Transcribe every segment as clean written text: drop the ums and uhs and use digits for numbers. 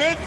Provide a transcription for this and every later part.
With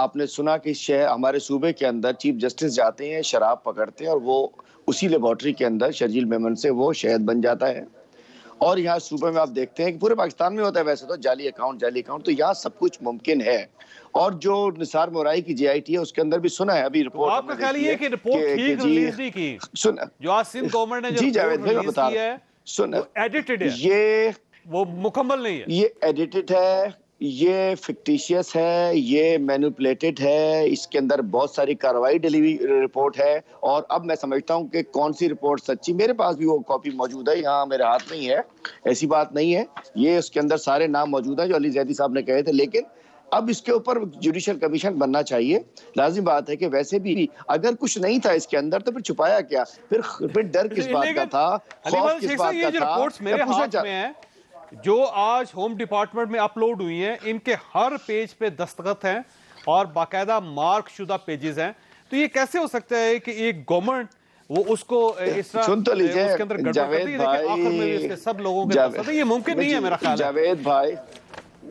آپ نے سنا کہ ہمارے صوبے کے اندر چیف جسٹس جاتے ہیں، شراب پکڑتے ہیں اور وہ اسی لیبارٹری کے اندر شرجیل میمن سے وہ شہد بن جاتا ہے. اور یہاں صوبے میں آپ دیکھتے ہیں کہ پورے پاکستان میں ہوتا ہے ویسے تو جعلی اکاؤنٹ، تو یہاں سب کچھ ممکن ہے. اور جو نثار مورائی کی JIT ہے اس کے اندر بھی سنا ہے ابھی رپورٹ. آپ کا خیال یہ کہ رپورٹ ٹھیک ریلیز نہیں کی جو آج سندھ گورنمنٹ نے جو رپورٹ ریلیز کی ہے وہ ایڈیٹڈ ہے، یہ وہ مکمل نہیں ہے، یہ ایڈیٹڈ ہے، یہ فکٹیشیس ہے، یہ مینوپلیٹڈ ہے، اس کے اندر بہت ساری کارروائی ڈلی رپورٹ ہے. اور اب میں سمجھتا ہوں کہ کون سی رپورٹ سچی، میرے پاس بھی وہ کاپی موجود ہے، یہاں میرے ہاتھ نہیں ہے، ایسی بات نہیں ہے. یہ اس کے اندر سارے نام موجود ہیں جو علی زیدی صاحب نے کہے تھے. لیکن اب اس کے اوپر جوڈیشل کمیشن بننا چاہیے. لازم بات ہے کہ ویسے بھی اگر کچھ نہیں تھا اس کے اندر تو پھر چھپایا کیا، پھر ڈر کس بات کا تھا، خوف کس بات کا تھا. رپورٹس میرے ہاتھ میں ہیں جو آج ہوم ڈپارٹمنٹ میں اپلوڈ ہوئی ہیں، ان کے ہر پیج پہ دستخط ہیں اور باقاعدہ مارک شدہ پیجز ہیں. تو یہ کیسے ہو سکتا ہے کہ ایک گورنمنٹ وہ اس کو اس طرح سن تو لیجئے اس کے اندر گڑبڑ کرتی ہے، لیکن آخر میں اس کے سب لوگوں کے دستخط ہیں. یہ ممکن نہیں ہے میرا خیال ہے. جاوید بھائی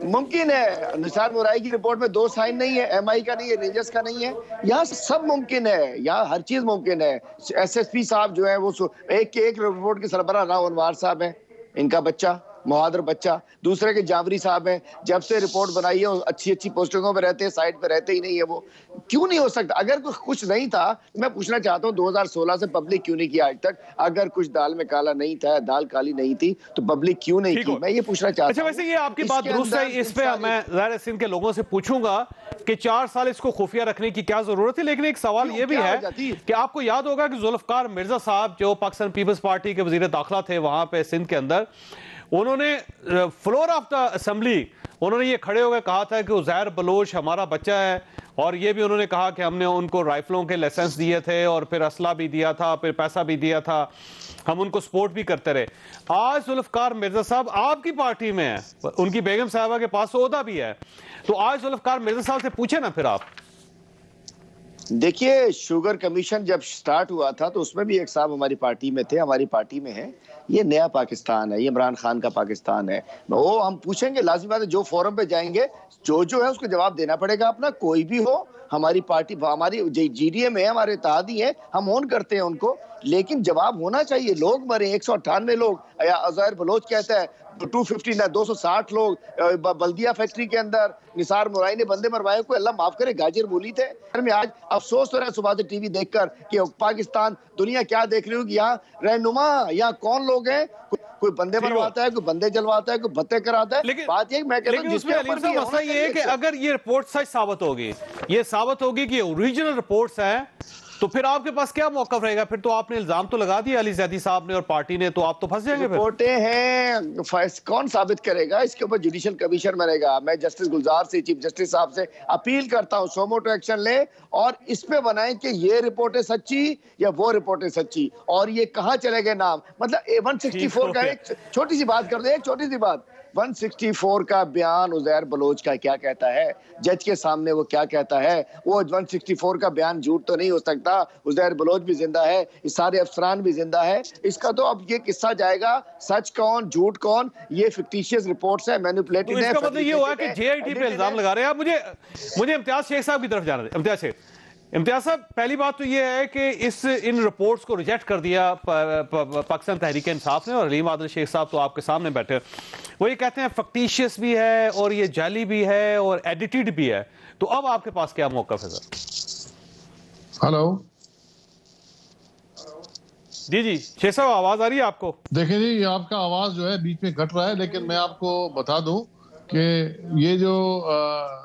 ممکن ہے، نثار مورائی کی رپورٹ میں 2 سائن نہیں ہے، MI کا نہیں ہے، رینجرز کا نہیں ہے، یہاں سب ممکن ہے، یہاں ہر چیز ممکن ہے. SSP صاحب جو ہے وہ ایک رپورٹ کے سربراہ راؤ انوار صاحب ہیں، ان کا بچہ مہادر بچہ، دوسرے کے جاوری صاحب ہیں، جب سے رپورٹ بنائی ہے اچھی پوسٹنگوں پہ رہتے ہیں، سائٹ پہ رہتے ہی نہیں ہے. وہ کیوں نہیں ہو سکتا؟ اگر کچھ نہیں تھا میں پوچھنا چاہتا ہوں 2016 سے پبلک کیوں نہیں کیا آج تک؟ اگر کچھ دال میں کالا نہیں تھا، دال کالی نہیں تھی تو پبلک کیوں نہیں کی؟ میں یہ پوچھنا چاہتا ہوں. اچھا ویسے یہ آپ کی بات درست ہے، اس پہ میں ظاہر سندھ کے لوگوں سے پوچھوں گا کہ 4 سال اس کو خفیہ رکھنے کی کیا ضرورت ہے. لیکن ایک سوال یہ بھی ہے کہ آپ کو یاد ہوگا کہ ذوالفقار مرزا صاحب جو پاکستان پیپلز پارٹی کے وزیر داخلہ تھے وہاں پہ سندھ کے اندر، انہوں نے فلور آف دا اسمبلی انہوں نے یہ کھڑے ہو کے کہا تھا کہ عزیر بلوچ ہمارا بچہ ہے. اور یہ بھی انہوں نے کہا کہ ہم نے ان کو رائفلوں کے لائسنس دیے تھے اور پھر اسلحہ بھی دیا تھا، پھر پیسہ بھی دیا تھا، ہم ان کو سپورٹ بھی کرتے رہے. آج ذوالفقار مرزا صاحب آپ کی پارٹی میں ہیں، ان کی بیگم صاحبہ کے پاس عہدہ بھی ہے، تو آج ذوالفقار مرزا صاحب سے پوچھیں نا پھر آپ. دیکھیے شوگر کمیشن جب سٹارٹ ہوا تھا تو اس میں بھی ایک صاحب ہماری پارٹی میں تھے، ہماری پارٹی میں ہیں. یہ نیا پاکستان ہے، یہ عمران خان کا پاکستان ہے. وہ ہم پوچھیں گے، لازم بات ہے جو فورم پہ جائیں گے جو ہے اس کو جواب دینا پڑے گا اپنا. کوئی بھی ہو، ہماری پارٹی ہماری GDM ہے، ہمارے اتحادی ہیں، ہم اون کرتے ہیں ان کو، لیکن جواب ہونا چاہیے. لوگ مرے 198 لوگ، عزیر بلوچ کہتا ہے 250 260 لوگ بلدیہ فیکٹری کے اندر نثار مورائی نے بندے مروائے. کوئی اللہ معاف کرے گاجر بولی تھے. میں آج افسوس ہو رہا ہے صبح سے TV دیکھ کر کہ پاکستان دنیا کیا دیکھ رہی ہوں کہ یہاں رہنما یہاں کون لوگ ہیں. کوئی بندے مرواتا ہے، کوئی بندے جلواتا ہے، کوئی بھتے کراتا ہے. بات یہ میں کہتا ہوں جس کے اوپر بھی مسئلہ یہ ہے کہ اگر یہ رپورٹ سچ ثابت ہوگی، یہ ثابت ہوگی کہ اوریجنل رپورٹس ہیں، تو پھر آپ کے پاس کیا موقف رہے گا؟ پھر تو آپ نے الزام تو لگا دیا علی زیدی صاحب نے اور پارٹی نے، تو آپ تو پھنس جائیں گے. رپورٹیں ہیں، کون ثابت کرے گا؟ اس کے اوپر جوڈیشل کمیشن بنے گا. میں جسٹس گلزار سے، چیف جسٹس صاحب سے اپیل کرتا ہوں سو موٹو ایکشن لیں اور اس پہ بنائیں کہ یہ رپورٹیں سچی یا وہ رپورٹیں سچی، اور یہ کہاں چلے گئے نام. مطلب 164 کا ایک چھوٹی سی بات کر دیں، ایک چھوٹی سی بات، 164 کا بیان عزیر بلوچ کا کیا کہتا ہے؟ جج کے سامنے وہ کیا کہتا ہے؟ وہ 164 کا بیان جھوٹ تو نہیں ہو سکتا. عزیر بلوچ بھی زندہ ہے، یہ سارے افسران بھی زندہ ہے. اس کا تو اب یہ قصہ جائے گا، سچ کون جھوٹ کون. یہ فکٹیشیس رپورٹس ہیں، مینوپلیٹڈ ہیں. اس کا مطلب یہ ہوا کہ JIT پہ الزام لگا رہے ہیں. آپ مجھے امتیاز شیخ صاحب کی طرف جانا ہے. امتیاز صاحب، پہلی بات تو یہ ہے کہ ان رپورٹس کو ریجیکٹ کر دیا پاکستان تحریک انصاف نے، اور علیم عادل شیخ صاحب تو آپ کے سامنے بیٹھے، وہ یہ کہتے ہیں فکٹیشیس بھی ہے اور یہ جعلی بھی ہے اور ایڈیٹڈ بھی ہے. تو اب آپ کے پاس کیا موقف ہے سر؟ ہلو جی شیخ صاحب آواز آ رہی ہے آپ کو؟ دیکھیں جی، یہ آپ کا آواز جو ہے بیچ میں کٹ رہا ہے، لیکن میں آپ کو بتا دوں کہ یہ جو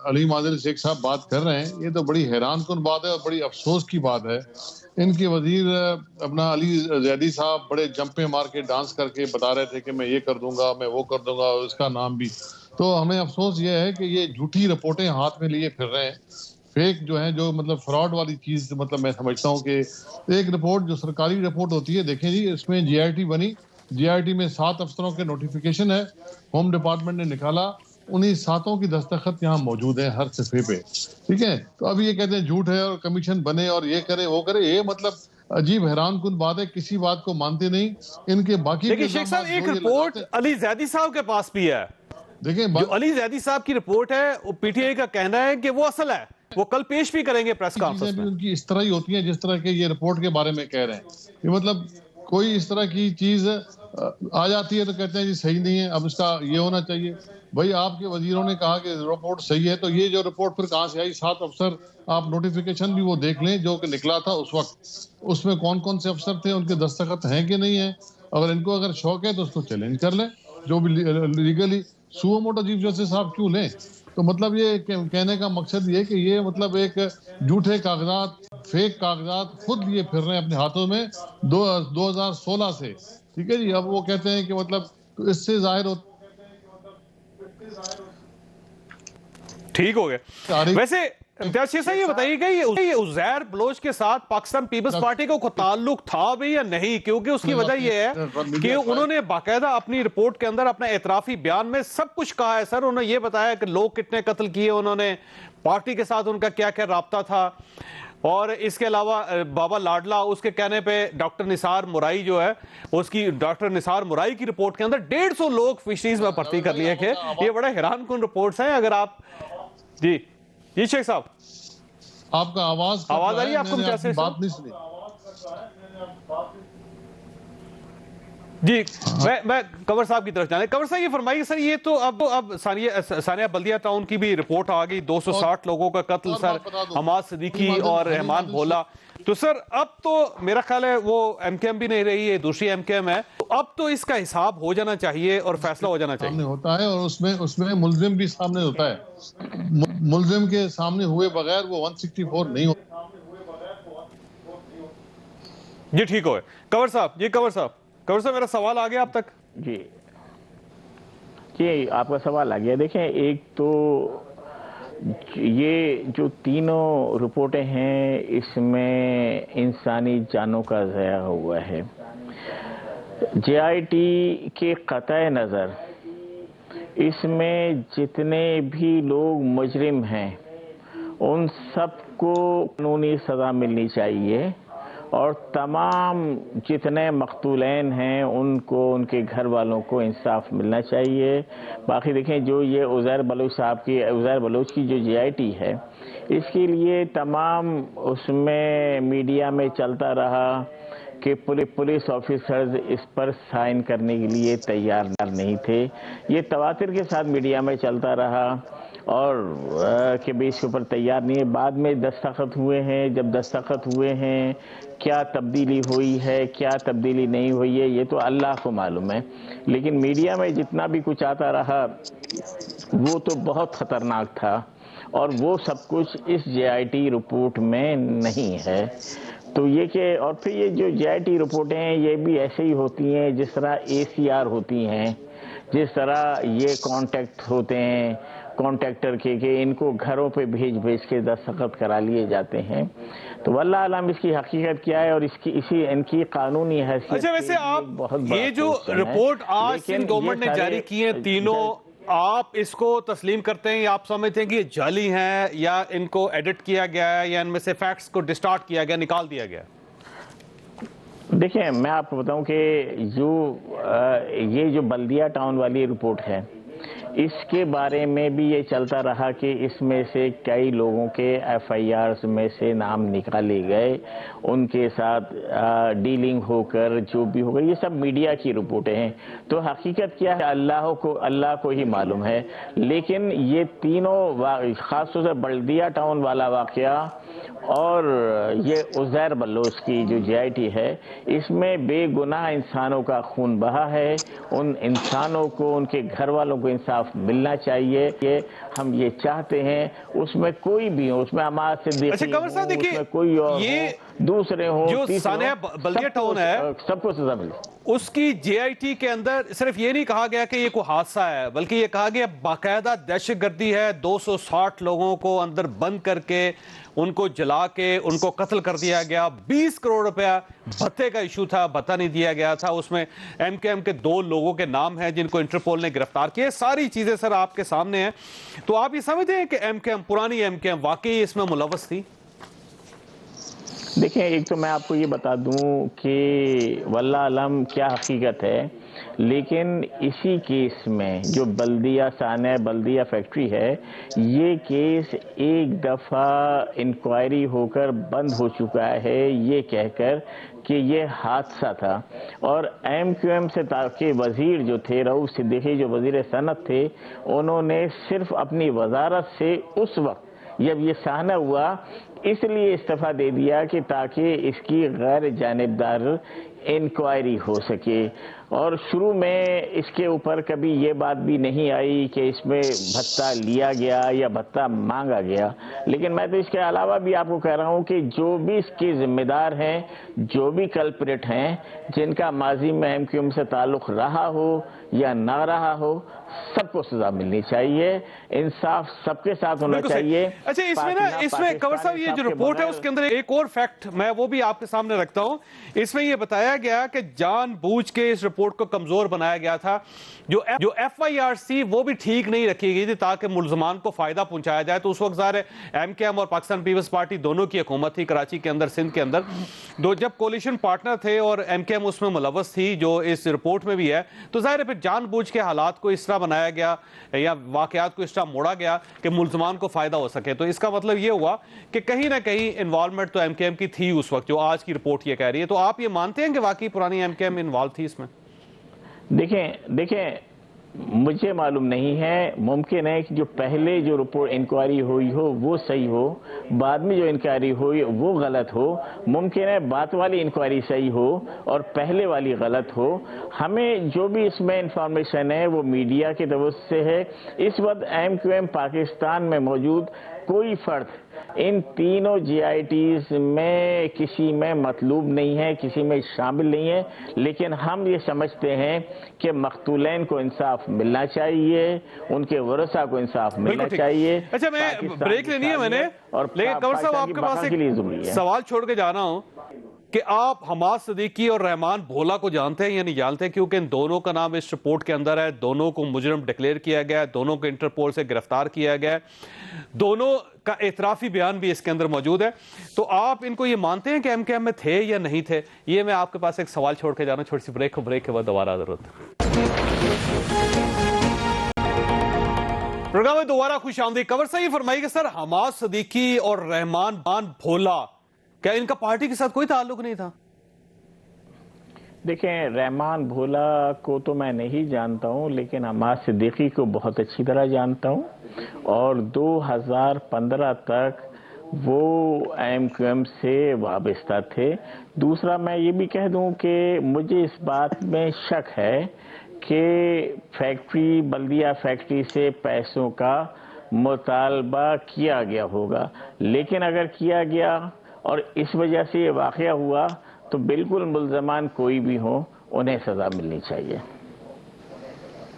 علیم عادل شیخ صاحب بات کر رہے ہیں، یہ تو بڑی حیران کن بات ہے اور بڑی افسوس کی بات ہے. ان کے وزیر اپنا علی زیدی صاحب بڑے جمپیں مار کے ڈانس کر کے بتا رہے تھے کہ میں یہ کر دوں گا، میں وہ کر دوں گا، اس کا نام بھی. تو ہمیں افسوس یہ ہے کہ یہ جھوٹی رپورٹیں ہاتھ میں لیے پھر رہے ہیں، فیک جو ہیں، جو مطلب فراڈ والی چیز. مطلب میں سمجھتا ہوں کہ ایک رپورٹ جو سرکاری رپورٹ ہوتی ہے، دیکھیں جی اس میں JIT بنی، JIT میں 7 افسروں کے نوٹیفیکیشن ہے، ہوم ڈپارٹمنٹ نے نکالا، انہی 7 کی دستخط یہاں موجود ہیں ہر صفحے پہ. ٹھیک ہے، تو ابھی یہ کہتے ہیں جھوٹ ہے اور کمیشن بنے اور یہ کرے وہ کرے. یہ مطلب عجیب حیران کن بات ہے، کسی بات کو مانتے نہیں. ان کے باقی لیکن شیخ صاحب ایک رپورٹ علی زیدی صاحب کے پاس بھی ہے دیکھیں جو علی زیدی صاحب کی رپورٹ ہے وہ پی ٹی آئی کا کہنا ہے کہ وہ اصل ہے، وہ کل پیش بھی کریں گے پریس کانفرنس چیزیں میں۔ بھی ان کی اس طرح ہی ہوتی ہیں جس طرح کہ یہ رپورٹ کے بارے میں کہہ رہے ہیں، یہ مطلب کوئی اس طرح کی چیز آ جاتی ہے تو کہتے ہیں جی صحیح نہیں ہے، اب اس کا یہ ہونا چاہیے۔ بھائی آپ کے وزیروں نے کہا کہ رپورٹ صحیح ہے، تو یہ جو رپورٹ پھر کہاں سے آئی؟ 7 افسر آپ نوٹیفیکیشن بھی وہ دیکھ لیں جو کہ نکلا تھا اس وقت، اس میں کون کون سے افسر تھے، ان کے دستخط ہیں کہ نہیں ہیں۔ اگر شوق ہے تو اس کو چیلنج کر لیں، جو بھی لیگلی سو موٹو چیف جسٹس صاحب کیوں لیں؟ تو مطلب یہ کہنے کا مقصد یہ کہ یہ مطلب ایک جھوٹے کاغذات، فیک کاغذات خود لیے پھر رہے ہیں اپنے ہاتھوں میں 2016 سے، ٹھیک ہے جی۔ اب وہ کہتے ہیں کہ مطلب اس سے ظاہر ہوتا ٹھیک ہو گیا۔ ویسے امتیاز شیخ صاحب یہ بتائیے گا یہ عزیر بلوچ کے ساتھ پاکستان پیپلز پارٹی کو تعلق تھا بھی یا نہیں؟ کیونکہ اس کی وجہ یہ ہے کہ انہوں نے باقاعدہ اپنی رپورٹ کے اندر اپنے اعترافی بیان میں سب کچھ کہا ہے سر۔ انہوں نے یہ بتایا کہ لوگ کتنے قتل کیے انہوں نے، پارٹی کے ساتھ ان کا کیا کیا رابطہ تھا، اور اس کے علاوہ بابا لاڈلا اس کے کہنے پہ ڈاکٹر نثار مرائی جو ہے اس کی ڈاکٹر نثار مرائی کی رپورٹ کے اندر 150 لوگ فشریز میں بھرتی کر لیے کہ یہ بڑے حیران کن رپورٹس ہیں۔ اگر آپ جی شیخ صاحب آپ کا آواز آ رہی ہے؟ آپ کو کیسے بات نہیں سنی؟ جی میں کنور صاحب کی طرف جانے۔ کنور صاحب یہ فرمائیے سر، یہ تو اب ثانیہ بلدیہ ٹاؤن کی بھی رپورٹ آ گئی، 260 لوگوں کا قتل سر، حماد صدیقی اور رحمان بھولا۔ تو سر اب تو میرا خیال ہے وہ ایم کے ایم بھی نہیں رہی ہے، دوسری ایم کے ایم ہے، اب تو اس کا حساب ہو جانا چاہیے اور فیصلہ ہو جانا چاہیے ہوتا ہے، اور اس میں ملزم بھی سامنے ہوتا ہے، ملزم کے سامنے ہوئے بغیر وہ 164 نہیں ہوتا۔ جی ٹھیک ہوئے کنور صاحب میرا سوال آ گیا آپ تک؟ جی آپ کا سوال آ گیا۔ دیکھیں ایک تو یہ جو تینوں رپورٹیں ہیں اس میں انسانی جانوں کا ضیاع ہوا ہے۔ جے آئی ٹی کے قطع نظر اس میں جتنے بھی لوگ مجرم ہیں ان سب کو قانونی سزا ملنی چاہیے، اور تمام جتنے مقتولین ہیں ان کو ان کے گھر والوں کو انصاف ملنا چاہیے۔ باقی دیکھیں جو یہ عزیر بلوچ کی جو جے آئی ٹی ہے، اس کے لیے تمام اس میں میڈیا میں چلتا رہا کہ پولیس آفیسرز اس پر سائن کرنے کے لیے تیار نہیں تھے۔ یہ تواتر کے ساتھ میڈیا میں چلتا رہا اور کہ بھی اس کے اوپر تیار نہیں ہے۔ بعد میں دستخط ہوئے ہیں، جب دستخط ہوئے ہیں کیا تبدیلی ہوئی ہے کیا تبدیلی نہیں ہوئی ہے یہ تو اللہ کو معلوم ہے، لیکن میڈیا میں جتنا بھی کچھ آتا رہا وہ تو بہت خطرناک تھا، اور وہ سب کچھ اس جے آئی ٹی رپورٹ میں نہیں ہے۔ تو یہ کہ اور پھر یہ جو جے آئی ٹی رپورٹیں ہیں یہ بھی ایسے ہی ہوتی ہیں جس طرح اے سی آر ہوتی ہیں، جس طرح یہ کانٹیکٹ ہوتے ہیں کانٹیکٹر کے کہ ان کو گھروں پہ بھیج کے دستخط کرا لیے جاتے ہیں۔ تو واللہ عالم اس کی حقیقت کیا ہے اور ان کی قانونی حیثیت۔ اچھا ویسے آپ یہ جو رپورٹ آج سندھ گورنمنٹ نے جاری کی ہیں تینوں، آپ اس کو تسلیم کرتے ہیں یا آپ سمجھتے ہیں کہ یہ جعلی ہیں یا ان کو ایڈٹ کیا گیا ہے یا ان میں سے فیکٹس کو ڈسٹارٹ کیا گیا، نکال دیا گیا؟ دیکھیں میں آپ کو بتاؤں کہ یہ جو بلدیہ ٹاؤن والی رپورٹ ہے اس کے بارے میں بھی یہ چلتا رہا کہ اس میں سے کئی لوگوں کے ایف آئی آرز میں سے نام نکالے گئے، ان کے ساتھ ڈیلنگ ہو کر جو بھی ہو گئے، یہ سب میڈیا کی رپورٹیں ہیں۔ تو حقیقت کیا ہے اللہ کو ہی معلوم ہے، لیکن یہ تینوں خاص طور سے بلدیہ ٹاؤن والا واقعہ اور یہ عزیر بلوچ کی جو جے آئی ٹی ہے اس میں بے گناہ انسانوں کا خون بہا ہے، ان انسانوں کو ان کے گھر والوں کو انصاف ملنا چاہیے کہ ہم یہ چاہتے ہیں اس میں کوئی بھی ہو، اس میں حماد صدیقی ہو، اس میں کوئی اور ہو، دوسرے ہوں، جو ثانیہ بلدیہ ٹاؤن ہے سب کو سزا ملے۔ اس کی جے آئی ٹی کے اندر صرف یہ نہیں کہا گیا کہ یہ کوئی حادثہ ہے، بلکہ یہ کہا گیا باقاعدہ دہشت گردی ہے، 260 لوگوں کو اندر بند کر کے ان کو جلا کے ان کو قتل کر دیا گیا، 20 کروڑ روپیہ بھتے کا ایشو تھا، بھتہ نہیں دیا گیا تھا، اس میں ایم کے ایم کے 2 لوگوں کے نام ہیں جن کو انٹرپول نے گرفتار کیا، ساری چیزیں سر آپ کے سامنے ہیں۔ تو آپ یہ سمجھتے ہیں کہ ایم کے ایم پرانی ایم کے ایم واقعی اس میں ملوث تھی؟ دیکھیں، ایک تو میں آپ کو یہ بتا دوں کہ واللہ علم کیا حقیقت ہے، لیکن اسی کیس میں جو بلدیہ سانحہ بلدیہ فیکٹری ہے، یہ کیس ایک دفعہ انکوائری ہو کر بند ہو چکا ہے یہ کہہ کر کہ یہ حادثہ تھا، اور ایم کیو ایم سے تاکہ وزیر جو تھے رؤوف صدیقی جو وزیر صنعت تھے، انہوں نے صرف اپنی وزارت سے اس وقت جب یہ سانحہ ہوا اس لیے استعفیٰ دے دیا کہ تاکہ اس کی غیر جانبدار انکوائری ہو سکے، اور شروع میں اس کے اوپر کبھی یہ بات بھی نہیں آئی کہ اس میں بھتہ لیا گیا یا بھتہ مانگا گیا، لیکن میں تو اس کے علاوہ بھی آپ کو کہہ رہا ہوں کہ جو بھی اس کے ذمہ دار ہیں، جو بھی کلپریٹ ہیں، جن کا ماضی میں ایم کیو ایم سے تعلق رہا ہو یا نہ رہا ہو، سب کو سزا ملنی چاہیے، انصاف سب کے ساتھ ہونا چاہیے۔ اچھا، اس میں کنور صاحب یہ جو رپورٹ ہے اس کے اندر ایک اور فیکٹ میں وہ بھی آپ کے سامنے رکھتا ہوں۔ اس میں یہ بتایا گیا کہ جان بوجھ کے اس رپورٹ کو کمزور بنایا گیا تھا، جو ایف آئی آر سی وہ بھی ٹھیک نہیں رکھی گئی تھی تاکہ ملزمان کو فائدہ پہنچایا جائے۔ تو اس وقت ظاہر ہے ایم کے ایم اور پاکستان پیپلز پارٹی دونوں کی حکومت تھی کراچی کے اندر، سندھ کے اندر، جب کولیشن پارٹنر تھے اور ایم کے ایم اس میں ملوث تھی جو اس رپورٹ میں بھی ہے، تو ظاہر ہے پھر جان بوجھ کے حالات کو اس طرح بنایا گیا یا واقعات کو اس طرح موڑا گیا کہ ملزمان کو فائدہ ہو سکے۔ تو اس کا مطلب یہ ہوا کہ کہیں نہ کہیں انوالومنٹ تو ایم کے ایم کی تھی اس وقت، جو آج کی رپورٹ یہ کہہ رہی ہے۔ تو آپ یہ مانتے ہیں کہ واقعی پرانی ایم کے ایم انوالو تھی اس میں؟ دیکھیں مجھے معلوم نہیں ہے، ممکن ہے کہ جو پہلے جو رپورٹ انکوائری ہوئی ہو وہ صحیح ہو، بعد میں جو انکوائری ہوئی وہ غلط ہو، ممکن ہے بعد والی انکوائری صحیح ہو اور پہلے والی غلط ہو۔ ہمیں جو بھی اس میں انفارمیشن ہے وہ میڈیا کے توسط سے ہے۔ اس وقت ایم کیو ایم پاکستان میں موجود کوئی فرد ان تینوں جی آئی ٹیز میں کسی میں مطلوب نہیں ہے، کسی میں شامل نہیں ہے، لیکن ہم یہ سمجھتے ہیں کہ مقتولین کو انصاف ملنا چاہیے، ان کے ورثاء کو انصاف ملنا چاہیے۔ اچھا، میں بریک لینی ہے میں نے، لیکن کنور صاحب آپ کے پاس ایک سوال چھوڑ کے جانا ہوں کہ آپ حماد صدیقی اور رحمان بھولا کو جانتے ہیں یا نہیں جانتے، کیونکہ ان دونوں کا نام اس رپورٹ کے اندر ہے، دونوں کو مجرم ڈکلیئر کیا گیا ہے، دونوں کو انٹرپول سے گرفتار کیا گیا ہے، دونوں کا اعترافی بیان بھی اس کے اندر موجود ہے۔ تو آپ ان کو یہ مانتے ہیں کہ ایم کے ایم میں تھے یا نہیں تھے؟ یہ میں آپ کے پاس ایک سوال چھوڑ کے جانا، چھوٹی سی بریک کے بعد دوبارہ ضرورت ہے۔ پروگرام میں دوبارہ خوش آمدید۔ کنور صاحب یہ فرمائیے کہ سر حماد صدیقی اور رحمان بھولا کیا ان کا پارٹی کے ساتھ کوئی تعلق نہیں تھا؟ دیکھیں، رحمان بھولا کو تو میں نہیں جانتا ہوں، لیکن حماد صدیقی کو بہت اچھی طرح جانتا ہوں، اور 2015 تک وہ ایم کیو ایم سے وابستہ تھے۔ دوسرا میں یہ بھی کہہ دوں کہ مجھے اس بات میں شک ہے کہ فیکٹری بلدیہ فیکٹری سے پیسوں کا مطالبہ کیا گیا ہوگا، لیکن اگر کیا گیا اور اس وجہ سے یہ واقعہ ہوا تو بالکل ملزمان کوئی بھی ہو انہیں سزا ملنی چاہیے۔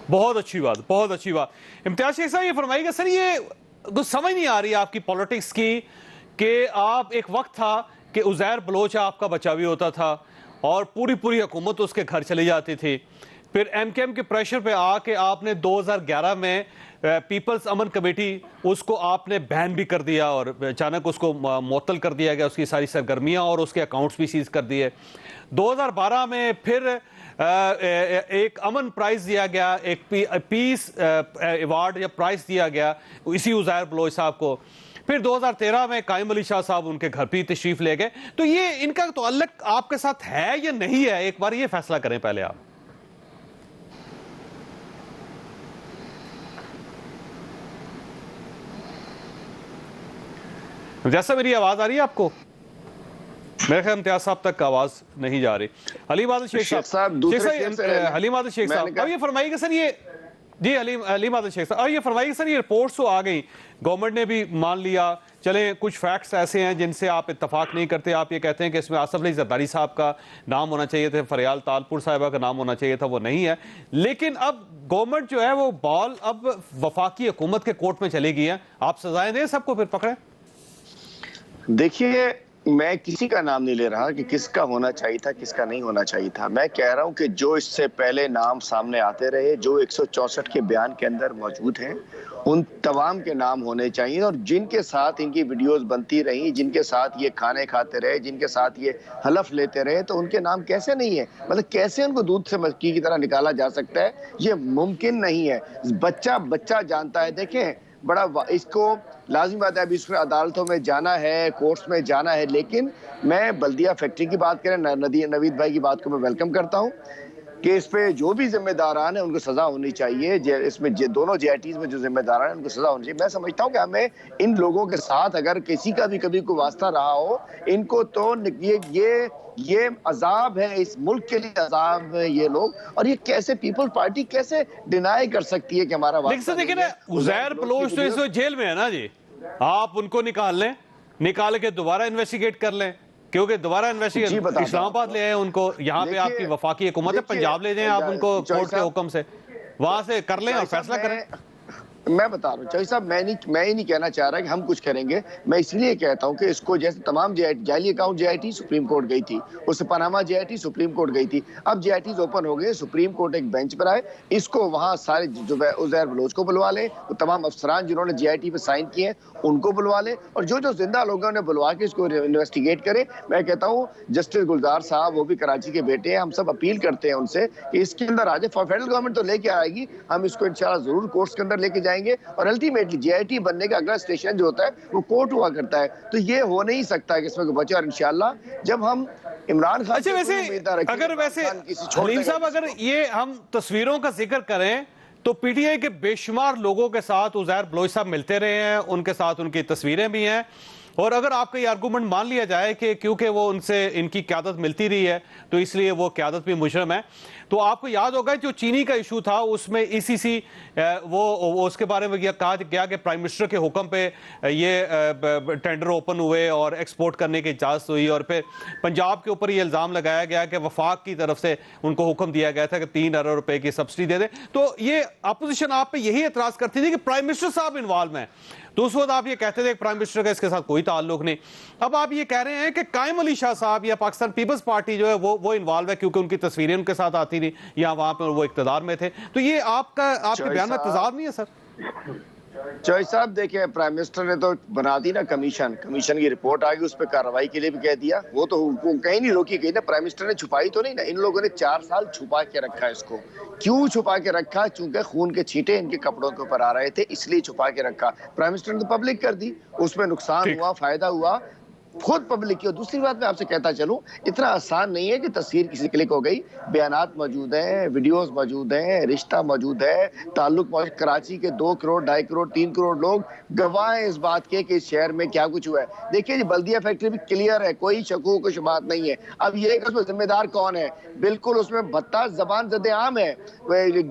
بہت اچھی بات، بہت اچھی بات۔ امتیاز شیخ صاحب یہ فرمائیے گا سر، یہ کچھ سمجھ نہیں آ رہی آپ کی پالیٹکس کی کہ آپ ایک وقت تھا کہ عزیر بلوچ آپ کا بچاوی ہوتا تھا اور پوری حکومت اس کے گھر چلی جاتی تھی، پھر ایم کے ایم کے پریشر پہ آ کے آپ نے 2011 میں پیپلز امن کمیٹی اس کو آپ نے بین بھی کر دیا اور اچانک اس کو معطل کر دیا گیا، اس کی ساری سرگرمیاں اور اس کے اکاؤنٹس بھی سیز کر دیے۔ 2012 میں پھر ایک امن پرائز دیا گیا، ایک پیس ایوارڈ یا پرائز دیا گیا اسی عزیر بلوچ صاحب کو۔ پھر 2013 میں قائم علی شاہ صاحب ان کے گھر بھی تشریف لے گئے۔ تو یہ ان کا تعلق آپ کے ساتھ ہے یا نہیں ہے؟ ایک بار یہ فیصلہ کریں پہلے آپ۔ جیسا میری آواز آ رہی ہے آپ کو؟ میرے خیال امتیاز صاحب تک آواز نہیں جا رہی۔ حلیم عادل شیخ صاحب، حلیم عادل شیخ صاحب اب یہ فرمائیے کہ سر یہ جی حلیم عادل شیخ صاحب اب یہ فرمائیے کہ سر یہ رپورٹس تو آ گئیں، گورنمنٹ نے بھی مان لیا، چلیں کچھ فیکٹس ایسے ہیں جن سے آپ اتفاق نہیں کرتے، آپ یہ کہتے ہیں کہ اس میں آصف علی زرداری صاحب کا نام ہونا چاہیے تھا، فریال تالپور صاحبہ کا نام ہونا چاہیے تھا، وہ نہیں ہے، لیکن اب گورنمنٹ جو ہے وہ بال اب وفاقی حکومت کے کورٹ میں چلی گئی ہے، آپ سزائیں دیں سب کو، پھر پکڑیں۔ دیکھیے میں کسی کا نام نہیں لے رہا کہ کس کا ہونا چاہیے تھا کس کا نہیں ہونا چاہیے تھا. میں کہہ رہا ہوں کہ جو اس سے پہلے نام سامنے آتے رہے, جو 164 کے بیان کے اندر موجود ہیں, ان تمام کے نام ہونے چاہیے, اور جن کے ساتھ ان کی ویڈیوز بنتی رہی, جن کے ساتھ یہ کھانے کھاتے رہے, جن کے ساتھ یہ حلف لیتے رہے, تو ان کے نام کیسے نہیں ہے؟ مطلب کیسے ان کو دودھ سے مکھی کی طرح نکالا جا سکتا ہے؟ یہ ممکن نہیں ہے. بچہ جانتا ہے. دیکھیں بڑا اس کو لازمی بات ہے, ابھی اس میں عدالتوں میں جانا ہے, کورٹس میں جانا ہے, لیکن میں بلدیہ فیکٹری کی بات کریں, نوید بھائی کی بات کو میں ویلکم کرتا ہوں کہ اس پہ جو بھی ذمہ داران ہیں ان کو سزا ہونی چاہیے. اس میں دونوں JITs میں جو ذمہ داران ہیں ان کو سزا ہونی چاہیے. میں سمجھتا ہوں کہ ہمیں ان لوگوں کے ساتھ اگر کسی کا بھی کبھی کوئی واسطہ رہا ہو, ان کو تو یہ عذاب ہے, اس ملک کے لیے عذاب ہے یہ لوگ. اور یہ کیسے پیپل پارٹی کیسے ڈینائی کر سکتی ہے کہ ہمارا واسطہ دیکھیں نا, عزیر بلوچ تو اس وقت جیل میں ہے نا جی, آپ ان کو نکال لیں, نکال کے دوبارہ انویسٹیگیٹ کر لیں, کیونکہ دوبارہ انویسٹیگیٹ اسلام آباد لے آئے ان کو, یہاں پہ آپ کی وفاقی حکومت ہے, پنجاب لے جائیں آپ ان کو کورٹ کے حکم سے, وہاں سے کر لیں اور فیصلہ کریں. میں بتا رہا ہوں چوہدری صاحب, میں ہی نہیں کہنا چاہ رہا کہ ہم کچھ کریں گے. میں اس لیے کہتا ہوں کہ اس کو جیسے تمام جعلی اکاؤنٹ JIT سپریم کورٹ گئی تھی, اس سے پاناما JIT سپریم کورٹ گئی تھی, اب JITs اوپن ہو گئے, سپریم کورٹ ایک بینچ پر آئے, اس کو وہاں سارے جو عزیر بلوچ کو بلوا لیں, وہ تمام افسران جنہوں نے JIT پہ سائن کیے ہیں ان کو بلوا لیں, اور جو زندہ لوگوں نے بلوا کے اس کو انویسٹیگیٹ کریں. میں کہتا ہوں جسٹس گلزار صاحب, وہ بھی کراچی کے بیٹے ہیں, ہم سب اپیل کرتے ہیں ان سے کہ اس کے اندر آ جائے. فیڈرل گورنمنٹ تو لے کے آئے گی, ہم اس کو انشاءاللہ ضرور کورٹس کے اندر لے کے جائیں گے, اور الٹیمیٹلی JIT بننے کا اگلا اسٹیشن جو ہوتا ہے وہ کورٹ ہوا کرتا ہے. تو یہ ہو نہیں سکتا کہ اس میں کوئی بچے, اور انشاءاللہ جب ہم عمران خان اچھا ویسے حلیم صاحب, اگر یہ ہم تصویروں کا ذکر کریں تو PTI کے بے شمار لوگوں کے ساتھ عزیر بلوچ صاحب ملتے رہے ہیں, ان کے ساتھ ان کی تصویریں بھی ہیں, اور اگر آپ کا یہ آرگومنٹ مان لیا جائے کہ کیونکہ وہ ان سے ان کی قیادت ملتی رہی ہے تو اس لیے وہ قیادت بھی مجرم ہے, تو آپ کو یاد ہوگا جو چینی کا ایشو تھا اس میں ECC وہ اس کے بارے میں کہا گیا کہ پرائم منسٹر کے حکم پہ یہ ٹینڈر اوپن ہوئے اور ایکسپورٹ کرنے کی اجازت ہوئی, اور پھر پنجاب کے اوپر یہ الزام لگایا گیا کہ وفاق کی طرف سے ان کو حکم دیا گیا تھا کہ 3 ارب روپے کی سبسڈی دے دیں. تو یہ اپوزیشن آپ پہ یہی اعتراض کرتی تھی کہ پرائم منسٹر صاحب انوالو ہیں, تو اس وقت آپ یہ کہتے تھے کہ پرائم منسٹر کا اس کے ساتھ کوئی تعلق نہیں. اب آپ یہ کہہ رہے ہیں کہ قائم علی شاہ صاحب یا پاکستان پیپلز پارٹی جو ہے وہ انوالو ہے کیونکہ ان کی تصویریں ان کے ساتھ آتی تھی یا وہاں پہ وہ اقتدار میں تھے. تو یہ آپ کے بیان میں تضاد نہیں ہے سر؟ چوہدری صاحب دیکھیں, پرائم منسٹر نے تو بنا دی نا کمیشن کی رپورٹ آ گئی, اس پہ کارروائی کے لیے بھی کہہ دیا, وہ تو کہیں نہیں روکی گئی نا. پرائم منسٹر نے چھپائی تو نہیں نا, ان لوگوں نے 4 سال چھپا کے رکھا اس کو. کیوں چھپا کے رکھا؟ چونکہ خون کے چھینٹے ان کے کپڑوں کے اوپر آ رہے تھے, اس لیے چھپا کے رکھا. پرائم منسٹر نے تو پبلک کر دی, اس میں نقصان ہوا, فائدہ ہوا, خود پبلک کی. اور دوسری بات میں آپ سے کہتا چلوں, اتنا آسان نہیں ہے کہ تصویر کسی کلک ہو گئی, بیانات موجود ہیں, ویڈیوز موجود ہیں, رشتہ موجود ہے, تعلق موجود. کراچی کے 2 کروڑ 2.5 کروڑ 3 کروڑ لوگ گواہ ہیں اس بات کے کہ اس شہر میں کیا کچھ ہوا ہے. دیکھیے جی, بلدیہ فیکٹری بھی کلیئر ہے, کوئی شکوک و شبہات نہیں ہے. اب یہ کہ اس میں ذمہ دار کون ہے, بالکل اس میں بھتہ زبان زد عام ہے,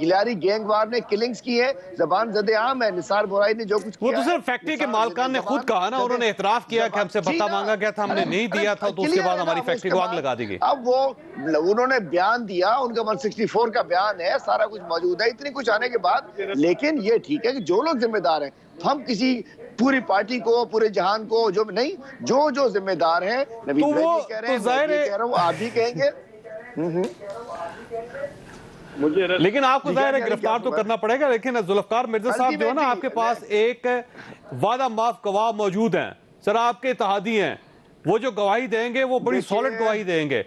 گلیاری گینگ وار نے کلنگز کی ہے, زبان زد عام ہے. نثار بورائی نے جو کچھ وہ تو صرف فیکٹری کے مالکان نے خود کہا نا, انہوں نے اعتراف کیا کہ ہم سے بھتہ مانگا گیا تھا, ہم نے نہیں دیا تھا, تو اس کے بعد ہماری فیکٹری کو آگ لگا دی گئی. اب وہ انہوں نے بیان دیا, ان کا 164 کا بیان ہے, سارا کچھ موجود ہے, اتنی کچھ آنے کے بعد. لیکن یہ ٹھیک ہے کہ جو لوگ ذمہ دار ہیں, ہم کسی پوری پارٹی کو, پورے جہان کو جو نہیں, جو ذمہ دار ہیں, نبی بھائی کہہ رہے ہیں, میں بھی کہہ رہا ہوں, آپ بھی کہیں گے. لیکن آپ کو ظاہر ہے گرفتار تو کرنا پڑے گا. لیکن ذوالفقار مرزا صاحب جو ہے نا, آپ کے پاس ایک وعدہ معاف گواہ موجود ہیں سر, آپ کے اتحادی ہیں, وہ جو گواہی دیں گے وہ بڑی سالڈ گواہی دیں گے.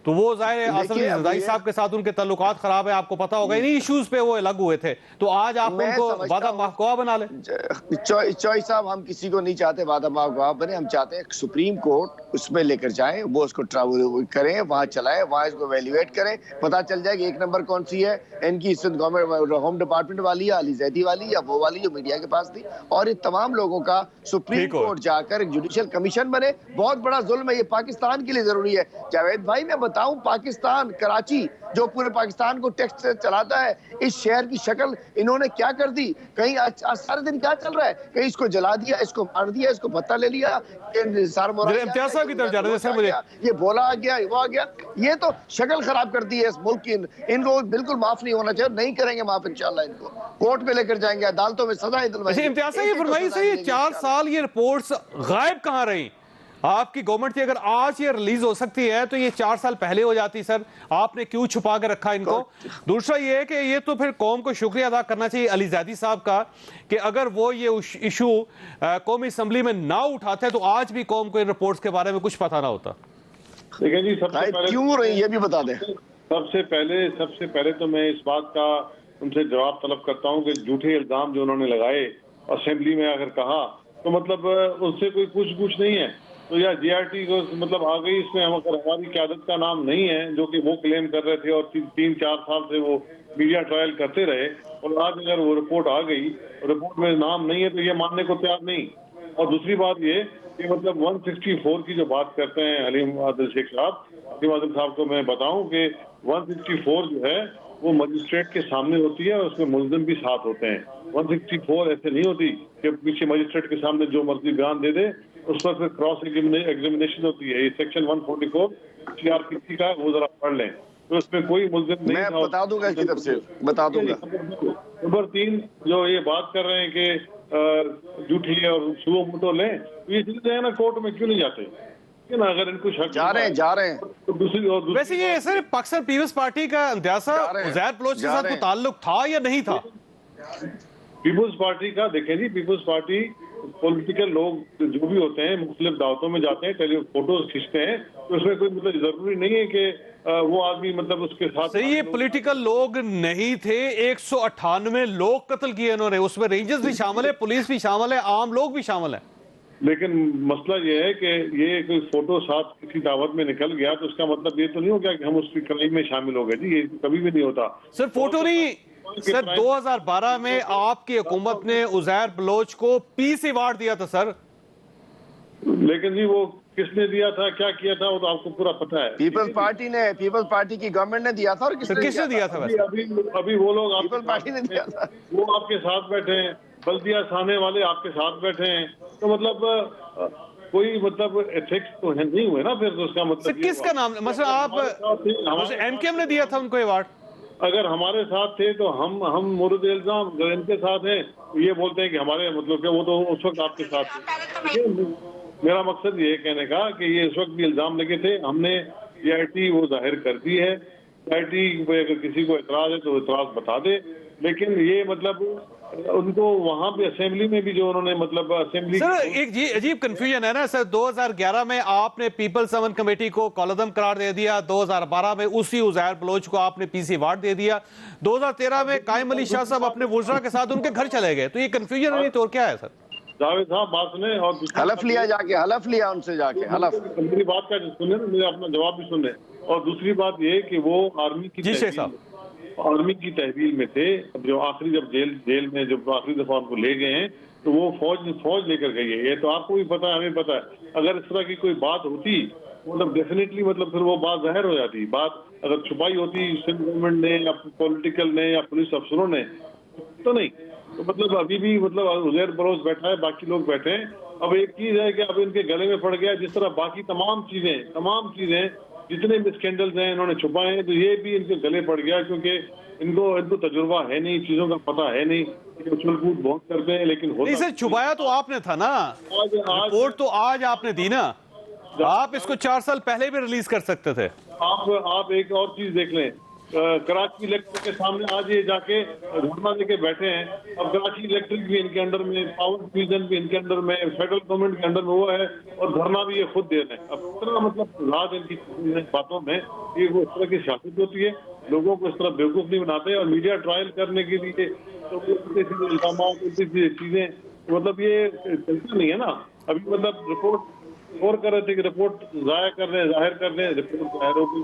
تو وہ ظاہر ہے آصف علی زرداری صاحب کے ساتھ ان کے تعلقات خراب ہیں, آپ کو پتا ہوگا, انہی ایشوز پہ وہ الگ ہوئے تھے. تو آج آپ ان کو وعدہ معاف گواہ بنا لیں. چوہدری صاحب, ہم کسی کو نہیں چاہتے وعدہ معاف گواہ بنے, ہم چاہتے ہیں سپریم کورٹ اس میں لے کر جائیں, وہ اس کو ٹریول کریں, وہاں چلائیں, وہاں اس کو ایویلویٹ کریں, پتا چل جائے کہ 1 نمبر کون سی ہے, ان کی گورنمنٹ ہوم ڈپارٹمنٹ والی یا علی زیدی والی یا وہ والی جو میڈیا کے پاس تھی. اور ان تمام لوگوں کا سپریم کورٹ جا کر ایک جوڈیشل کمیشن بنے. بہت بڑا ظلم ہے یہ, پاکستان کے لیے ضروری ہے. جاوید بھائی میں بتاؤں, پاکستان کراچی جو پورے پاکستان کو ٹیکس سے چلاتا ہے, اس شہر کی شکل انہوں نے کیا کر دی. کہیں سارے دن کیا چل رہا ہے, کہیں اس کو جلا دیا, اس کو مار دیا, اس کو پتہ لے لیا, امتیاز صاحب کی طرف جا رہے ہیں سر, مجھے یہ بولا آ گیا, وہ آ گیا. یہ تو شکل خراب کرتی ہے اس ملک کی. ان کو بالکل معاف نہیں ہونا چاہیے, نہیں کریں گے معاف انشاءاللہ. ان کو کورٹ پہ لے کر جائیں گے, عدالتوں میں سزائیں دلوائیں گے. امتیاز صاحب یہ فرمائیے سر, یہ 4 سال یہ رپورٹس غائب کہاں رہی؟ آپ کی گورنمنٹ کی اگر آج یہ ریلیز ہو سکتی ہے تو یہ 4 سال پہلے ہو جاتی سر. آپ نے کیوں چھپا کے رکھا ان کو؟ دوسرا یہ ہے کہ یہ تو پھر قوم کو شکریہ ادا کرنا چاہیے علی زیدی صاحب کا کہ اگر وہ یہ ایشو قومی اسمبلی میں نہ اٹھاتے تو آج بھی قوم کو ان رپورٹس کے بارے میں کچھ پتہ نہ ہوتا. دیکھیں جی کیوں رہی یہ بھی بتا دیں. سب سے پہلے تو میں اس بات کا ان سے جواب طلب کرتا ہوں کہ جھوٹے الزام جو انہوں نے لگائے اسمبلی میں اگر کہا تو مطلب اس سے کوئی پوچھ نہیں ہے. تو یا جی آر ٹی کو مطلب آ گئی اس میں ہماری قیادت کا نام نہیں ہے جو کہ وہ کلیم کر رہے تھے اور 3-4 سال سے وہ میڈیا ٹرائل کرتے رہے, اور آج اگر وہ رپورٹ آ گئی رپورٹ میں نام نہیں ہے تو یہ ماننے کو تیار نہیں. اور دوسری بات یہ کہ مطلب 164 کی جو بات کرتے ہیں حلیم عادل شیخ صاحب کو میں بتاؤں کہ 164 جو ہے وہ مجسٹریٹ کے سامنے ہوتی ہے اور اس میں ملزم بھی ساتھ ہوتے ہیں. 164 ایسے نہیں ہوتی کہ پیچھے مجسٹریٹ کے سامنے جو مرضی بیان دے دے, اس پر پھر کراس ایگزامینیشن ہوتی ہے. یہ سیکشن 144 سی آر پی سی کا وہ ذرا پڑھ لیں تو اس میں کوئی ملزم نہیں. میں بتا دوں گا اس کی طرف سے بتا دوں گا. نمبر 3 جو یہ بات کر رہے ہیں کہ جھوٹی اور صوبہ موٹو لیں تو یہ چیزیں ہیں نا کورٹ میں کیوں نہیں جاتے اگر ان کو شک جا رہے ہیں. ویسے یہ سر پاکستان پیپلز پارٹی کا اندیاسہ عزیر بلوچ کے ساتھ کوئی تعلق تھا یا نہیں تھا؟ پیپلز پارٹی کا دیکھیں جی, پیپلز پارٹی پولیٹیکل لوگ جو بھی ہوتے ہیں مختلف دعوتوں میں جاتے ہیں, فوٹوز کھینچتے ہیں, تو اس میں کوئی مطلب ضروری نہیں ہے کہ وہ آدمی مطلب اس کے ساتھ. یہ پولیٹیکل لوگ نہیں تھے, 198 لوگ قتل کیے انہوں نے, اس میں رینجرز بھی شامل ہے, پولیس بھی شامل ہے, عام لوگ بھی شامل ہیں. لیکن مسئلہ یہ ہے کہ یہ کوئی فوٹو ساتھ کسی دعوت میں نکل گیا تو اس کا مطلب یہ تو نہیں ہو گیا کہ ہم اس کی کرائم میں شامل ہو گئے. جی یہ کبھی بھی نہیں ہوتا. سر فوٹو نہیں سر, 2012 میں آپ کی حکومت نے عزیر بلوچ کو پیس ایوارڈ دیا تھا سر. لیکن جی وہ کس نے دیا تھا, کیا کیا تھا, وہ تو آپ کو پورا پتہ ہے. پیپلز پارٹی کی گورنمنٹ نے دیا تھا. اور کس نے دیا تھا؟ ابھی وہ لوگ پیپلز پارٹی نے دیا تھا, وہ آپ کے ساتھ بیٹھے ہیں, بلدیہ تھانے والے آپ کے ساتھ بیٹھے ہیں, تو مطلب کوئی مطلب ایتھکس تو نہیں ہوئے نا پھر. تو اس کا مطلب کس کا نام مثلا آپ ایم کے ایم نے دیا تھا ان کو ایوارڈ؟ اگر ہمارے ساتھ تھے تو ہم مورد الزام اگر ان کے ساتھ ہیں یہ بولتے ہیں کہ ہمارے مطلب کہ وہ تو اس وقت آپ کے ساتھ تھے. میرا مقصد یہ کہنے کا کہ یہ اس وقت بھی الزام لگے تھے, ہم نے جی آئی ٹی وہ ظاہر کر دی ہے. جی آئی ٹی پہ اگر کسی کو اعتراض ہے تو اعتراض بتا دے, لیکن یہ مطلب ان کو وہاں پہ اسمبلی میں بھی جو انہوں نے مطلب اسمبلی سر ایک عجیب کنفیوژن ہے نا سر. 2011 میں آپ نے پیپلز امن کمیٹی کو کالعدم قرار دے دیا, 2012 میں اسی عزیر بلوچ کو آپ نے پی سی ایوارڈ دے دیا, 2013 میں قائم علی شاہ صاحب اپنے وزراء کے ساتھ ان کے گھر چلے گئے. تو یہ کنفیوژن نہیں تو کیا ہے سر؟ جاوید صاحب بات سنیں اور حلف لیا ان سے جا کے حلف. میری بات کا سنیں, میرا اپنا جواب بھی سنیں. اور دوسری بات یہ کہ وہ آرمی کی تحویل میں تھے. جو آخری جب جیل میں جب آخری دفعہ ان کو لے گئے ہیں تو وہ فوج لے کر گئی ہے. یہ تو آپ کو بھی پتا ہے, ہمیں پتا ہے. اگر اس طرح کی کوئی بات ہوتی مطلب ڈیفینیٹلی مطلب پھر وہ بات ظاہر ہو جاتی. بات اگر چھپائی ہوتی سندھ گورنمنٹ نے یا پولیٹیکل نے یا پولیس افسروں نے تو نہیں. تو مطلب ابھی بھی مطلب عزیر بلوچ بیٹھا ہے, باقی لوگ بیٹھے ہیں. اب ایک چیز ہے کہ اب ان کے گلے میں پڑ گیا, جس طرح باقی تمام چیزیں جتنے بھی اسکینڈلز ہیں انہوں نے چھپائے ہیں, تو یہ بھی ان کے گلے پڑ گیا کیونکہ ان کو تجربہ ہے نہیں, چیزوں کا پتہ ہے نہیں. اچھل کود بہت کرتے ہیں لیکن نہیں سر چھپایا تو آپ نے تھا نا, رپورٹ تو آج آپ نے دی نا, آپ اس کو 4 سال پہلے بھی ریلیز کر سکتے تھے. آپ ایک اور چیز دیکھ لیں, کراچی الیکٹرک کے سامنے آج یہ جا کے دھرنا دے کے بیٹھے ہیں. اب کراچی الیکٹرک بھی ان کے انڈر میں, پاور ڈویژن بھی ان کے انڈر میں, فیڈرل گورنمنٹ کے انڈر میں وہ ہے, اور دھرنا بھی یہ خود دے رہے ہیں. اب اتنا مطلب راج ان کی باتوں میں یہ وہ اس طرح کی سیاست ہوتی ہے, لوگوں کو اس طرح بیوقوف نہیں بناتے. اور میڈیا ٹرائل کرنے کے لیے الزامات چیزیں مطلب یہ چلتا نہیں ہے نا. ابھی مطلب رپورٹ اور کر رہے تھے کہ رپورٹ ظاہر کر رہے ہیں, رپورٹ ظاہر ہوگی,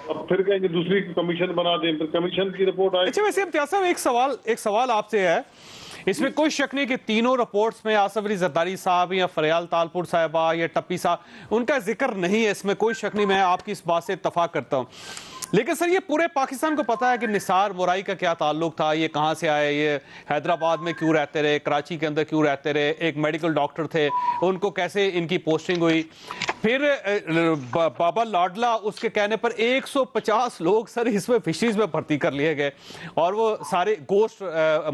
اب پھر کہیں گے دوسری کمیشن بنا دیں, پھر کمیشن کی رپورٹ آئے. اچھا ویسے امتیاز صاحب ایک سوال آپ سے ہے, اس میں کوئی شک نہیں کہ تینوں رپورٹس میں آصف علی زرداری صاحب یا فریال تالپور صاحبہ یا ٹپی صاحب ان کا ذکر نہیں ہے, اس میں کوئی شک نہیں, میں آپ کی اس بات سے اتفاق کرتا ہوں. لیکن سر یہ پورے پاکستان کو پتا ہے کہ نثار مورائی کا کیا تعلق تھا, یہ کہاں سے آئے, یہ حیدرآباد میں کیوں رہتے رہے, کراچی کے اندر کیوں رہتے رہے, ایک میڈیکل ڈاکٹر تھے, ان کو کیسے ان کی پوسٹنگ ہوئی. پھر بابا لاڈلا اس کے کہنے پر 150 لوگ سر اس میں فشریز میں بھرتی کر لیے گئے اور وہ سارے گوشت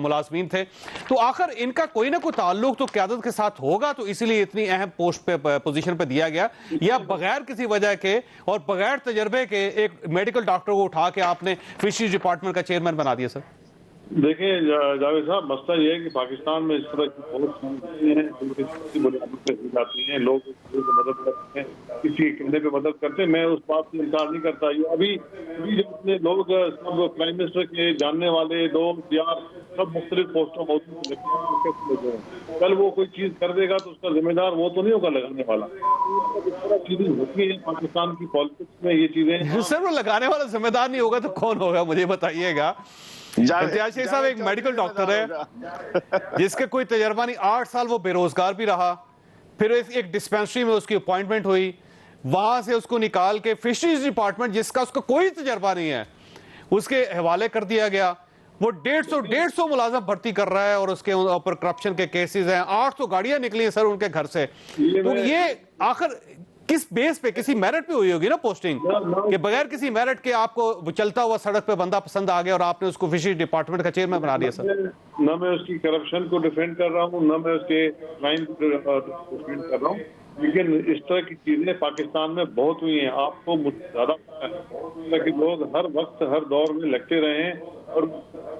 ملازمین تھے. تو آخر ان کا کوئی نہ کوئی تعلق تو قیادت کے ساتھ ہوگا, تو اسی لیے اتنی اہم پوسٹ پہ پوزیشن پہ دیا گیا, یا بغیر کسی وجہ کے اور بغیر تجربے کے ایک میڈیکل ڈاکٹر کو اٹھا کے آپ نے فشریز ڈپارٹمنٹ کا چیئرمین بنا دیا سر؟ دیکھیں جاوید صاحب, مسئلہ یہ ہے کہ پاکستان میں اس طرح کی بہت چیزیں ہیں جو کسی بنیادوں پہ دی جاتی ہیں, لوگ مدد کرتے ہیں, کسی کے کہنے پہ مدد کرتے ہیں. میں اس بات سے انکار نہیں کرتا. یہ ابھی جو اتنے لوگ سب پرائم منسٹر کے جاننے والے دوست یار سب مختلف پوسٹوں موجود ہیں, کل وہ کوئی چیز کر دے گا تو اس کا ذمہ دار وہ تو نہیں ہوگا لگانے والا. اس طرح چیزیں ہوتی ہیں پاکستان کی پالیٹکس میں, یہ چیزیں سر وہ لگانے والا ذمہ دار نہیں ہوگا تو کون ہوگا مجھے بتائیے گا. امتیاز شیخ صاحب ایک میڈیکل ڈاکٹر ہے جس کے کوئی تجربہ نہیں, 8 سال وہ بے روزگار بھی رہا, پھر ایک ڈسپینسری میں اس کی اپوائنٹمنٹ ہوئی, وہاں سے اس کو نکال کے فشریز ڈپارٹمنٹ جس کا اس کا کوئی تجربہ نہیں ہے اس کے حوالے کر دیا گیا. وہ 150 ملازم بھرتی کر رہا ہے اور اس کے اوپر کرپشن کے کیسز ہیں, 800 گاڑیاں نکلی ہیں سر ان کے گھر سے. تو یہ آخر کس بیس پہ, کسی میرٹ پہ ہوئی ہوگی نا پوسٹنگ, کہ بغیر کسی میرٹ کے آپ کو چلتا ہوا سڑک پہ بندہ پسند آ گیا اور آپ نے اس کو فشریز ڈپارٹمنٹ کا چیئرمین بنا دیا سر؟ نہ میں اس کی کرپشن کو ڈیفینڈ کر رہا ہوں, نہ میں اس کے کرائم کو ڈیفینڈ کر رہا ہوں, لیکن اس طرح کی چیزیں پاکستان میں بہت ہوئی ہیں. آپ کو زیادہ پتہ ہے کہ لوگ ہر وقت ہر دور میں لگتے رہے ہیں اور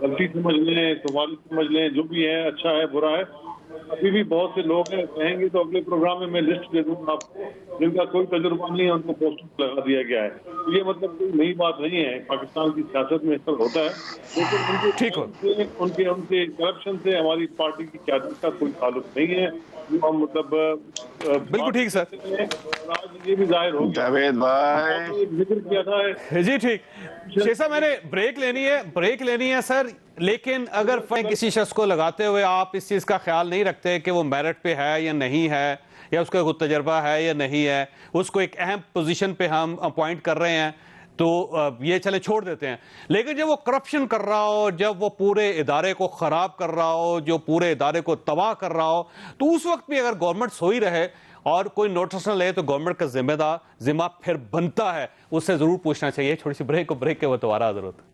غلطی سمجھ لیں, سوال سمجھ لیں, جو بھی ہے اچھا ہے برا ہے. ابھی بھی بہت سے لوگ ہیں, کہیں گے تو اگلے پروگرام میں لسٹ دے دوں گا آپ کو, جن کا کوئی تجربہ نہیں ہے ان کو پوسٹ لگا دیا گیا ہے. یہ مطلب کوئی نئی بات نہیں ہے, پاکستان کی سیاست میں اس طرح ہوتا ہے, لیکن ان کے کرپشن سے ہماری پارٹی کی قیادت کا کوئی تعلق نہیں ہے. مطلب بالکل ٹھیک سر, آج یہ بھی ظاہر ہو گیا. جاوید بھائی ذکر کیا تھا جی ٹھیک. شیخ صاحب میں نے بریک لینی ہے سر, لیکن اگر کسی شخص کو لگاتے ہوئے آپ اس چیز کا خیال نہیں رکھتے کہ وہ میرٹ پہ ہے یا نہیں ہے, یا اس کا کوئی تجربہ ہے یا نہیں ہے, اس کو ایک اہم پوزیشن پہ ہم اپوائنٹ کر رہے ہیں تو یہ چلے چھوڑ دیتے ہیں. لیکن جب وہ کرپشن کر رہا ہو, جب وہ پورے ادارے کو خراب کر رہا ہو, جو پورے ادارے کو تباہ کر رہا ہو, تو اس وقت بھی اگر گورنمنٹ سوئی رہے اور کوئی نوٹس نہ لے تو گورنمنٹ کا ذمہ پھر بنتا ہے, اس سے ضرور پوچھنا چاہیے. چھوٹی سی بریک کے وہ دوبارہ حاضر ہوتا ہے.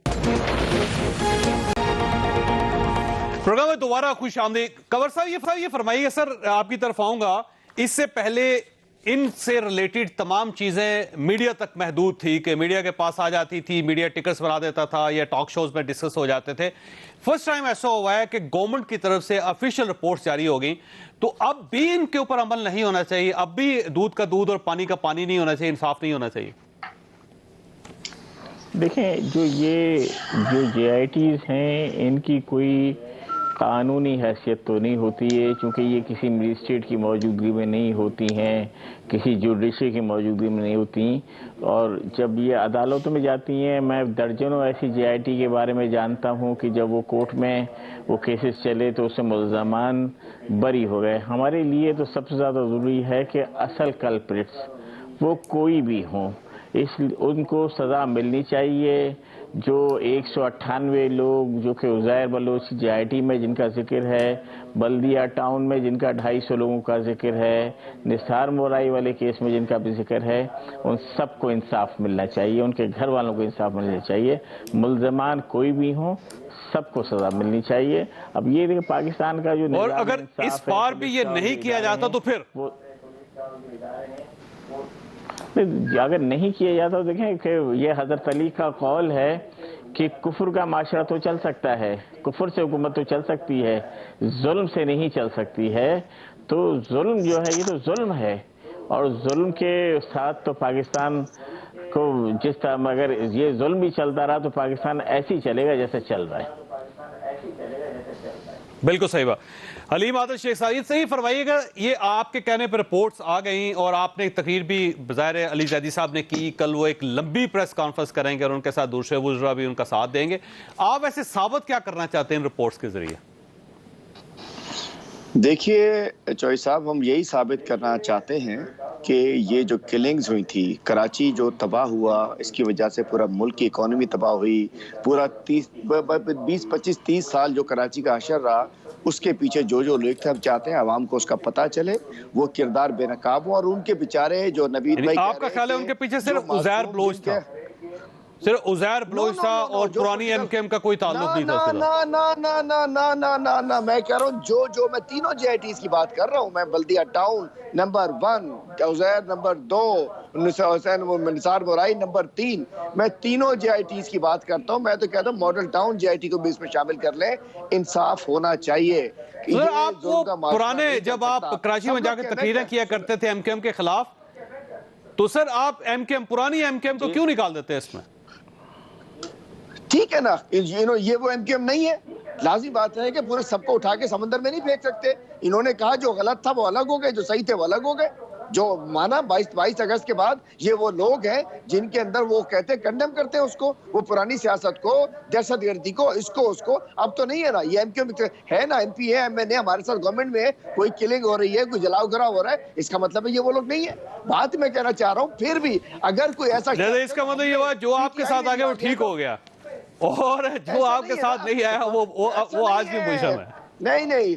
پروگرام میں دوبارہ خوش آمدید. کنور صاحب یہ فرمائیے, سر آپ کی طرف آؤں گا, اس سے پہلے ان سے ریلیٹڈ تمام چیزیں میڈیا تک محدود تھی کہ میڈیا کے پاس آ جاتی تھی, میڈیا ٹکٹس بنا دیتا تھا یا ٹاک شوز میں ڈسکس ہو جاتے تھے. فرسٹ ٹائم ایسا ہوا ہے کہ گورنمنٹ کی طرف سے آفیشیل رپورٹس جاری ہو گئیں, تو اب بھی ان کے اوپر عمل نہیں ہونا چاہیے, اب بھی دودھ کا دودھ اور پانی کا پانی نہیں ہونا چاہیے, انصاف نہیں ہونا چاہیے؟ دیکھیں جو جے آئی ٹیز ہیں ان کی کوئی قانونی حیثیت تو نہیں ہوتی ہے, چونکہ یہ کسی مجسٹریٹ کی موجودگی میں نہیں ہوتی ہیں, کسی جوڈیشری کی موجودگی میں نہیں ہوتی, اور جب یہ عدالتوں میں جاتی ہیں, میں درجنوں ایسی جے آئی ٹی کے بارے میں جانتا ہوں کہ جب وہ کورٹ میں وہ کیسز چلے تو اس سے ملزمان بری ہو گئے. ہمارے لیے تو سب سے زیادہ ضروری ہے کہ اصل کلپریٹس وہ کوئی بھی ہوں, ان کو سزا ملنی چاہیے. جو 198 لوگ جو کہ عزیر بلوچ جے آئی ٹی میں جن کا ذکر ہے, بلدیہ ٹاؤن میں جن کا 250 لوگوں کا ذکر ہے, نثار مورائی والے کیس میں جن کا بھی ذکر ہے, ان سب کو انصاف ملنا چاہیے, ان کے گھر والوں کو انصاف ملنا چاہیے. ملزمان کوئی بھی ہوں, سب کو سزا ملنی چاہیے. اب یہ دیکھیں پاکستان کا جو اور اگر اس بار بھی یہ نہیں کیا جاتا تو پھر اگر نہیں کیا جاتا تو دیکھیں کہ یہ حضرت علی کا قول ہے کہ کفر کا معاشرہ تو چل سکتا ہے, کفر سے حکومت تو چل سکتی ہے, ظلم سے نہیں چل سکتی ہے. تو ظلم جو ہے یہ تو ظلم ہے, اور ظلم کے ساتھ تو پاکستان کو جس طرح اگر یہ ظلم بھی چلتا رہا تو پاکستان ایسے ہی چلے گا جیسے چل رہا ہے. بالکل صحیح بات. حلیم عادل شیخ صاحب صحیح فرمائیے گا, یہ آپ کے کہنے پر رپورٹس آ گئیں اور آپ نے تقریر بھی بظاہر علی زیدی صاحب نے کی, کل وہ ایک لمبی پریس کانفرنس کریں گے اور ان کے ساتھ دوسرے وزراء بھی ان کا ساتھ دیں گے. آپ ویسے ثابت کیا کرنا چاہتے ہیں ان رپورٹس کے ذریعے؟ دیکھیے چوئی صاحب, ہم یہی ثابت کرنا چاہتے ہیں کہ یہ جو کلنگز ہوئی تھی, کراچی جو تباہ ہوا, اس کی وجہ سے پورا ملک کی اکانومی تباہ ہوئی. پورا 20 25 30 سال جو کراچی کا حشر رہا اس کے پیچھے جو لوگ تھے، ہم چاہتے ہیں عوام کو اس کا پتہ چلے، وہ کردار بے نقاب ہوں، اور ان کے بیچارے جو نوید بھائی آپ کا خیال ہے ان کے پیچھے صرف عزیر بلوچ تھا، صرف عزیر بلوچ تھا اور پرانی ایم کے ایم کا کوئی تعلق نہیں تھا؟ نہ میں کہہ رہا ہوں جو میں تینوں جے آئی ٹیز کی بات کر رہا ہوں، میں بلدیہ ٹاؤن نمبر 1، عزیر نمبر 2، نثار برائی نمبر 3، میں تینوں جے آئی ٹیز کی بات کرتا ہوں۔ میں تو کہتا ہوں model town J I T کو بھی اس میں شامل کر لیں، انصاف ہونا چاہیے۔ آپ کو پرانے جب آپ کراچی میں جا کے تقریریں کیا کرتے تھے ایم کے ایم کے خلاف، تو سر آپ ایم کے ایم، پرانی ایم کے ایم کو کیوں نکال دیتے اس میں؟ ٹھیک ہے نا، یہ وہ ایم کیو ایم نہیں ہے، لازمی بات ہے کہ پورے سب کو اٹھا کے سمندر میں نہیں پھینک سکتے۔ انہوں نے کہا جو غلط تھا وہ الگ ہو گئے، جو صحیح تھے وہ الگ ہو گئے، جو مانا 22 اگست کے بعد یہ وہ لوگ ہیں جن کے اندر وہ کہتے کنڈم کرتے ہیں اس کو، وہ پرانی سیاست کو، دہشت گردی کو، اس کو اب تو نہیں ہے نا، یہ ایم کیو ایم ہے نا، ایم پی ہے، ایم این اے ہمارے ساتھ گورنمنٹ میں ہے، کوئی کلنگ ہو رہی ہے، کوئی جلاؤ گھرا ہو رہا ہے، اس کا مطلب ہے یہ وہ لوگ نہیں ہے۔ بات میں کہنا چاہ رہا ہوں پھر بھی اگر کوئی ایسا، اس کا مطلب یہ ہوا جو آپ کے ساتھ آگے وہ ٹھیک ہو گیا، اور جو آپ کے ساتھ نہیں آیا وہ آج بھی مجرم ہے۔ نہیں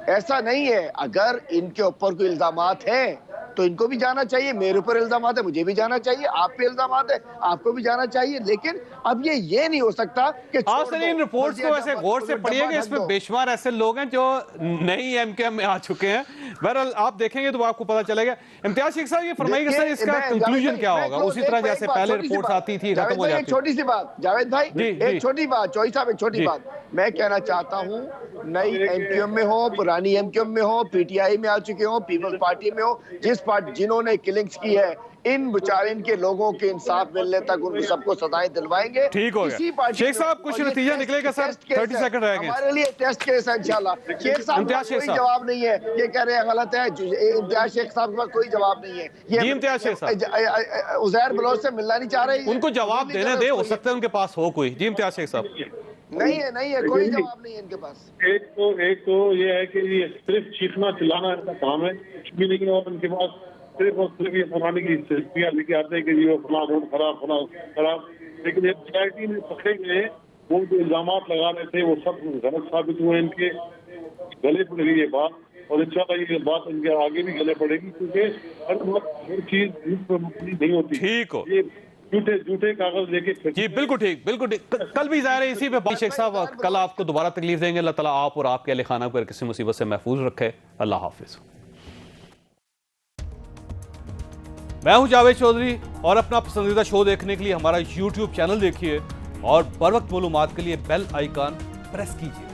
ایسا نہیں ہے۔ اگر ان کے اوپر کوئی الزامات ہیں تو ان کو بھی جانا چاہیے، میرے اوپر الزامات ہے مجھے بھی جانا چاہیے، آپ پہ الزامات ہے آپ کو بھی جانا چاہیے، لیکن اب یہ نہیں ہو سکتا کہ آپ سے ان رپورٹس کو ایسے غور سے پڑھیے کہ اس میں بے شمار ایسے لوگ ہیں جو نئی ایم کے ایم میں آ چکے ہیں۔ بہرحال آپ دیکھیں گے تو آپ کو پتہ چلے گا۔ امتیاز شیخ صاحب یہ فرمائیے کہ سر اس کا کنکلوژن کیا ہوگا؟ اسی طرح جیسے پہلے رپورٹس آتی تھی ختم ہو جاتی تھی۔ چھوٹی سی بات جاوید بھائی، ایک چھوٹی بات، چوہی صاحب ایک چھوٹی بات میں کہنا چاہتا ہوں، نئی ایم کیو ایم میں ہو، پرانی ایم کیو ایم میں ہو، پی ٹی آئی میں آ چکے ہوں، پیپلز پارٹی میں ہو، جس پارٹی جنہوں نے کلنگز کی ہے، ان بچارے ان کے لوگوں کے انصاف ملنے تک ان کو سب کو سزائیں دلوائیں گے۔ ٹھیک ہو گیا شیخ صاحب، کچھ نتیجہ نکلے گا سر؟ 30 سیکنڈ رہ گئے ہمارے لیے ٹیسٹ کیس ہے انشاءاللہ۔ شیخ صاحب کا کوئی جواب نہیں ہے، یہ کہہ رہے ہیں غلط ہے، امتیاز شیخ صاحب کا کوئی جواب نہیں ہے۔ جی امتیاز شیخ صاحب عزیر بلوچ سے ملنا نہیں چاہ رہے، ان کو جواب دینے دے، ہو سکتا ہے ان کے پاس ہو کوئی۔ جی امتیاز شیخ صاحب۔ نہیں ہے، کوئی جواب نہیں ہے ان کے پاس۔ ایک تو یہ ہے کہ یہ صرف چیخنا چلانا ان کا کام ہے، کچھ بھی نہیں، اور ان کے پاس صرف اور صرف یہ پرانے کی سلسلیاں لے کے آتے ہیں کہ یہ فلاں روڈ خراب، لیکن ایک جے آئی ٹی میں پکڑے گئے ہیں، وہ جو الزامات لگا رہے تھے وہ سب غلط ثابت ہوئے، ان کے گلے پڑ گئی یہ بات، اور انشاءاللہ یہ بات ان کے آگے بھی گلے پڑے گی، کیونکہ ہر چیز نہیں ہوتی۔ ٹھیک ہو، جھوٹے کاغذ لے کے۔ جی بالکل ٹھیک۔ کل بھی ظاہر ہے اسی پہ شیخ صاحب، کل آپ کو دوبارہ تکلیف دیں گے۔ اللہ تعالیٰ آپ اور آپ کے اہل خانہ کو کسی مصیبت سے محفوظ رکھے۔ اللہ حافظ۔ میں ہوں جاوید چودھری، اور اپنا پسندیدہ شو دیکھنے کے لیے ہمارا یوٹیوب چینل دیکھیے، اور بر وقت معلومات کے لیے بیل آئیکن پریس کیجیے۔